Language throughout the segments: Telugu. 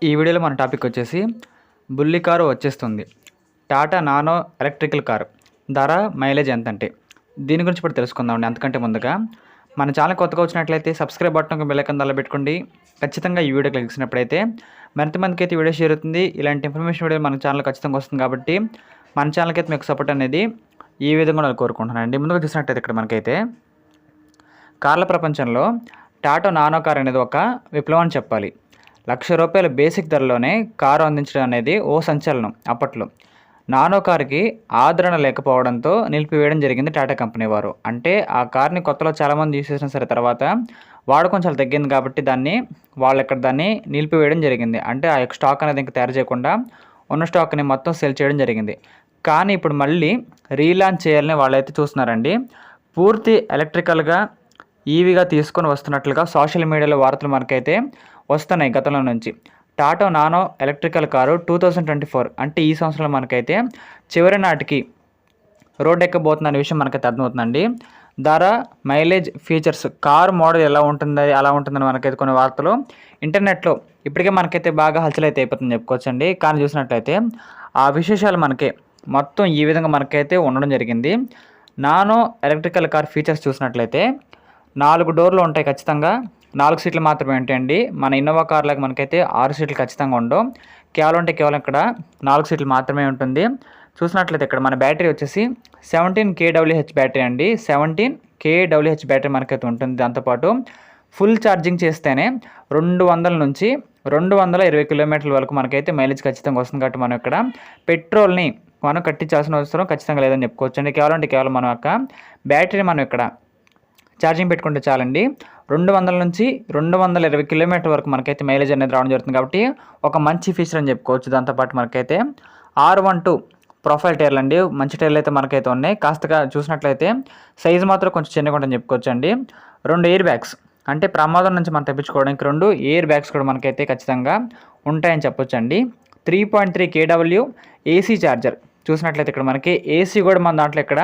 ఈ వీడియోలో మన టాపిక్ వచ్చేసి బుల్లి కారు వచ్చేస్తుంది. టాటా నానో ఎలక్ట్రికల్ కారు ధర, మైలేజ్ ఎంత అంటే దీని గురించి ఇప్పుడు తెలుసుకుందామండి. అంతకంటే ముందుగా మన ఛానల్ కొత్తగా వచ్చినట్లయితే సబ్స్క్రైబ్ బటన్ బెల్ ఐకాన్ దానిలో పెట్టుకోండి. ఖచ్చితంగా ఈ వీడియో క్లిక్ చేసినప్పుడైతే మరింతమందికి అయితే వీడియో షేర్ అవుతుంది. ఇలాంటి ఇన్ఫర్మేషన్ వీడియో మన ఛానల్ ఖచ్చితంగా వస్తుంది కాబట్టి మన ఛానల్కి అయితే మీకు సపోర్ట్ అనేది ఈ విధంగా నేను కోరుకుంటున్నానండి. ముందుగా చూసినట్టయితే ఇక్కడ మనకైతే కార్ల ప్రపంచంలో టాటా నానో కార్ అనేది ఒక విప్లవం అని చెప్పాలి. ₹1,00,000 బేసిక్ ధరలోనే కారు అందించడం అనేది ఓ సంచలనం. అప్పట్లో నానో కారుకి ఆదరణ లేకపోవడంతో నిలిపివేయడం జరిగింది టాటా కంపెనీ వారు. అంటే ఆ కార్ని కొత్తలో చాలామంది యూస్ చేసినా సరే తర్వాత వాడకం చాలా తగ్గింది కాబట్టి దాన్ని నిలిపివేయడం జరిగింది. అంటే ఆ యొక్క స్టాక్ అనేది ఇంకా తయారు చేయకుండా ఉన్న స్టాక్ని మొత్తం సెల్ చేయడం జరిగింది. కానీ ఇప్పుడు మళ్ళీ రీలాంచ్ చేయాలని వాళ్ళైతే చూస్తున్నారండి. పూర్తి ఎలక్ట్రికల్గా ఈవీగా తీసుకొని వస్తున్నట్లుగా సోషల్ మీడియాలో వార్తలు మనకైతే వస్తున్నాయి గతంలో నుంచి. టాటా నానో ఎలక్ట్రికల్ కారు 2024 అంటే ఈ సంవత్సరంలో మనకైతే చివరి నాటికి రోడ్ ఎక్కబోతుందనే విషయం మనకైతే అర్థమవుతుందండి. ధర, మైలేజ్, ఫీచర్స్, కారు మోడల్ ఎలా ఉంటుంది అలా ఉంటుందని మనకైతే కొన్ని వార్తలు ఇంటర్నెట్లో ఇప్పటికే మనకైతే బాగా హల్చల్ అయితే అయిపోతుందని చెప్పుకోవచ్చండి. కానీ చూసినట్లయితే ఆ విశేషాలు మనకి మొత్తం ఈ విధంగా మనకైతే ఉండడం జరిగింది. నానో ఎలక్ట్రికల్ కార్ ఫీచర్స్ చూసినట్లయితే 4 డోర్లు ఉంటాయి ఖచ్చితంగా. 4 సీట్లు మాత్రమే ఉంటాయండి. మన ఇన్నోవా కార్లకు మనకైతే 6 సీట్లు ఖచ్చితంగా ఉండవు. కేవలం ఇక్కడ 4 సీట్లు మాత్రమే ఉంటుంది. చూసినట్లయితే ఇక్కడ మన బ్యాటరీ వచ్చేసి 17 kWh బ్యాటరీ అండి. 17 kWh బ్యాటరీ మనకైతే ఉంటుంది. దాంతోపాటు ఫుల్ ఛార్జింగ్ చేస్తేనే 200 నుంచి 220 కిలోమీటర్ల వరకు మనకైతే మైలేజ్ ఖచ్చితంగా వస్తుంది. కాబట్టి మనం ఇక్కడ పెట్రోల్ని మనం కట్టించాల్సిన అవసరం ఖచ్చితంగా లేదని చెప్పుకోవచ్చు అండి. కేవలం మనం యొక్క బ్యాటరీ మనం ఇక్కడ ఛార్జింగ్ పెట్టుకుంటే చాలండి. 200 నుంచి 220 కిలోమీటర్ల వరకు మనకైతే మైలేజ్ అనేది రావడం జరుగుతుంది. కాబట్టి ఒక మంచి ఫీచర్ అని చెప్పుకోవచ్చు. దాంతోపాటు మనకైతే R12 ప్రొఫైల్ టైర్లు అండి. మంచి టైర్లు అయితే మనకైతే ఉన్నాయి. కాస్తగా చూసినట్లయితే సైజు మాత్రం కొంచెం చిన్నగా ఉంటుందని చెప్పుకోవచ్చు అండి. 2 ఎయిర్ బ్యాగ్స్ అంటే ప్రమాదం నుంచి మనం తప్పించుకోవడానికి 2 ఎయిర్ బ్యాగ్స్ కూడా మనకైతే ఖచ్చితంగా ఉంటాయని చెప్పొచ్చు అండి. 3.3 kW ఏసీ ఛార్జర్ చూసినట్లయితే ఇక్కడ మనకి ఏసీ కూడా మన దాంట్లో ఇక్కడ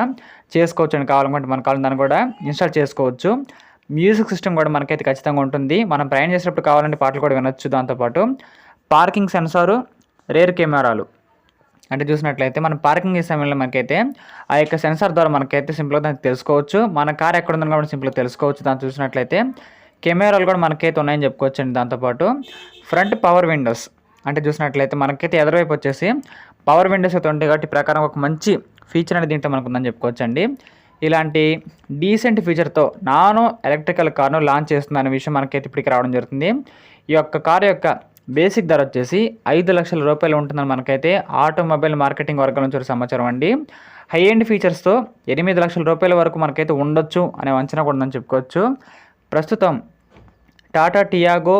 చేసుకోవచ్చు అండి. కావాలనుకుంటే మన కావాలి దాన్ని కూడా ఇన్స్టాల్ చేసుకోవచ్చు. మ్యూజిక్ సిస్టమ్ కూడా మనకైతే ఖచ్చితంగా ఉంటుంది. మనం ప్రయాణం చేసేటప్పుడు కావాలంటే పాటలు కూడా వినొచ్చు. దాంతోపాటు పార్కింగ్ సెన్సారు, రేర్ కెమెరాలు అంటే చూసినట్లయితే మనం పార్కింగ్ చేసే సమయంలో మనకైతే ఆ యొక్క సెన్సార్ ద్వారా మనకైతే సింపుల్గా దానికి తెలుసుకోవచ్చు. మన కార్ ఎక్కడ ఉందని కూడా సింపుల్గా తెలుసుకోవచ్చు. దాన్ని చూసినట్లయితే కెమెరాలు కూడా మనకైతే ఉన్నాయని చెప్పుకోవచ్చు అండి. దాంతోపాటు ఫ్రంట్ పవర్ విండోస్ అంటే చూసినట్లయితే మనకైతే ఎదరవైపు వచ్చేసి పవర్ విండోస్ అయితే ఉంటాయి. కాబట్టి ప్రకారం ఒక మంచి ఫీచర్ అనేది దీంట్లో మనకు ఉందని చెప్పుకోవచ్చు అండి. ఇలాంటి డీసెంట్ ఫీచర్తో నానో ఎలక్ట్రికల్ కార్ను లాంచ్ చేస్తుంది అనే విషయం మనకైతే ఇప్పటికి రావడం జరుగుతుంది. ఈ యొక్క కారు యొక్క బేసిక్ ధర వచ్చేసి ₹5,00,000 ఉంటుందని మనకైతే ఆటోమొబైల్ మార్కెటింగ్ వర్గాల నుంచి సమాచారం అండి. హై ఎండ్ ఫీచర్స్తో ₹8,00,000 వరకు మనకైతే ఉండొచ్చు అనే అంచనా కూడా ఉందని చెప్పుకోవచ్చు. ప్రస్తుతం Tata Tiago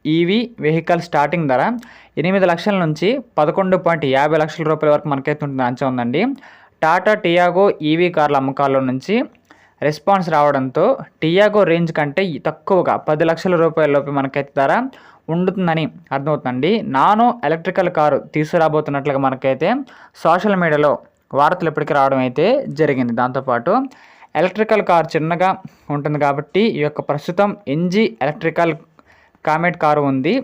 EV vehicle starting ధర 8 లక్షల నుంచి 11.50 లక్షల రూపాయల వరకు మనకైతే ఉంటుంది అంచనా ఉందండి. టాటా టియాగో ఈవీ కార్ల అమ్మకాల్లో నుంచి రెస్పాన్స్ రావడంతో టియాగో రేంజ్ కంటే తక్కువగా 10 లక్షల రూపాయల లోపు మనకైతే ధర ఉంటుందని అర్థమవుతుందండి. నానో ఎలక్ట్రికల్ కారు తీసుకురాబోతున్నట్లుగా మనకైతే సోషల్ మీడియాలో వార్తలు ఇప్పటికీ రావడం అయితే జరిగింది. దాంతోపాటు ఎలక్ట్రికల్ కార్ చిన్నగా ఉంటుంది కాబట్టి ఈ యొక్క ప్రస్తుతం ఎన్జీ ఎలక్ట్రికల్ కామెట్ కారు ఉంది.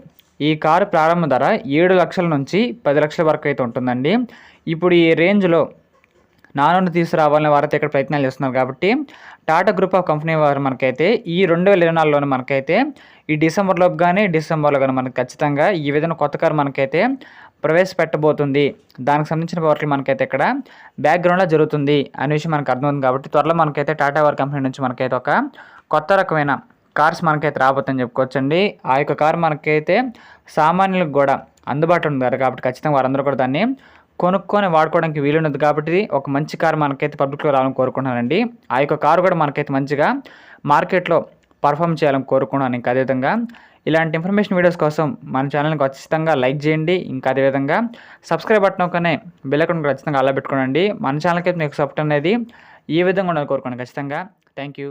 ఈ కారు ప్రారంభ ధర 7 లక్షల నుంచి 10 లక్షల వరకు అయితే ఉంటుందండి. ఇప్పుడు ఈ రేంజ్లో నానోని తీసుకురావాలని వారైతే ఇక్కడ ప్రయత్నాలు చేస్తున్నారు. కాబట్టి టాటా గ్రూప్ ఆఫ్ కంపెనీ వారు మనకైతే ఈ 2024లోనే మనకైతే ఈ డిసెంబర్లో కానీ మనకి ఖచ్చితంగా ఈ విధంగా కొత్త కారు మనకైతే ప్రవేశపెట్టబోతుంది. దానికి సంబంధించిన వార్తలు మనకైతే ఇక్కడ బ్యాక్గ్రౌండ్లో జరుగుతుంది అనే విషయం మనకు అర్థమవుతుంది. కాబట్టి త్వరలో మనకైతే టాటా వారి కంపెనీ నుంచి మనకైతే ఒక కొత్త రకమైన కార్స్ మనకైతే రాబోతుందని చెప్పుకోవచ్చండి. ఆ యొక్క కారు మనకైతే సామాన్యులకు కూడా అందుబాటులో ఉంది కాబట్టి ఖచ్చితంగా వారందరూ కూడా దాన్ని కొనుక్కొని వాడుకోవడానికి వీలున్నది. కాబట్టి ఒక మంచి కారు మనకైతే పబ్లిక్లో రావాలని కోరుకుంటున్నానండి. ఆ యొక్క కారు కూడా మనకైతే మంచిగా మార్కెట్లో పర్ఫామ్ చేయాలని కోరుకుంటున్నాను. ఇంకా అదేవిధంగా ఇలాంటి ఇన్ఫర్మేషన్ వీడియోస్ కోసం మన ఛానల్ని ఖచ్చితంగా లైక్ చేయండి. ఇంకా అదేవిధంగా సబ్స్క్రైబ్ బటన్ ఒకనే బెల్ ఐకాన్ ఖచ్చితంగా అలా పెట్టుకోండి. మన ఛానల్కి అయితే మీకు సపోర్ట్ అనేది ఈ విధంగా ఉండాలని కోరుకున్నాను ఖచ్చితంగా. Thank you.